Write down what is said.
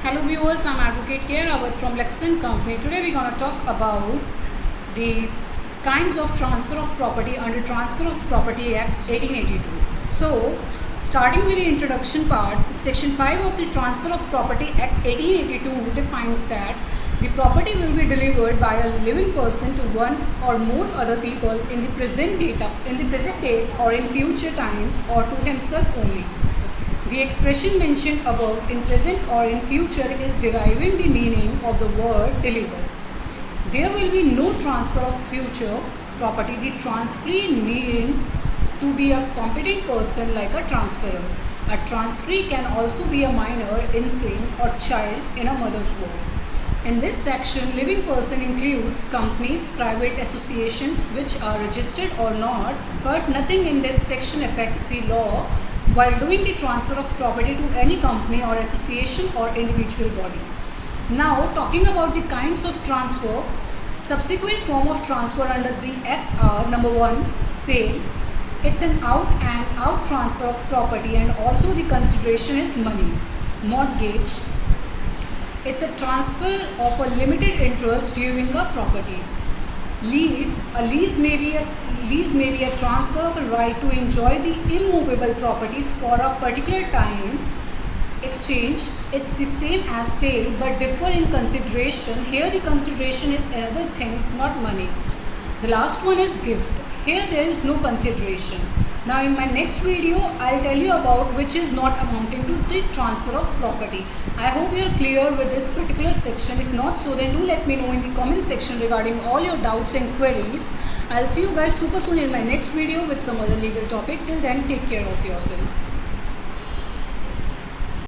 Hello viewers, I'm Advocate K. Rawat from Lexington Company. Today we're going to talk about the kinds of transfer of property under Transfer of Property Act 1882. So, starting with the introduction part, Section 5 of the Transfer of Property Act 1882 defines that the property will be delivered by a living person to one or more other people in the present date or in future times or to himself only. The expression mentioned above in present or in future is deriving the meaning of the word deliver. There will be no transfer of future property, the transferee needing to be a competent person like a transferor. A transferee can also be a minor, insane or child in a mother's womb. In this section, living person includes companies, private associations which are registered or not, but nothing in this section affects the law while doing the transfer of property to any company or association or individual body. Now, talking about the kinds of transfer, subsequent form of transfer under the Act are: number 1, sale. It's an out transfer of property and also the consideration is money. Mortgage. It's a transfer of a limited interest during a property. Lease. A lease may be a transfer of a right to enjoy the immovable property for a particular time. Exchange. It's the same as sale but differ in consideration. Here the consideration is another thing, not money. The last one is gift. Here there is no consideration. Now in my next video, I'll tell you about which is not amounting to the transfer of property. I hope you are clear with this particular section. If not so, then do let me know in the comment section regarding all your doubts and queries. I'll see you guys super soon in my next video with some other legal topic. Till then, take care of yourself.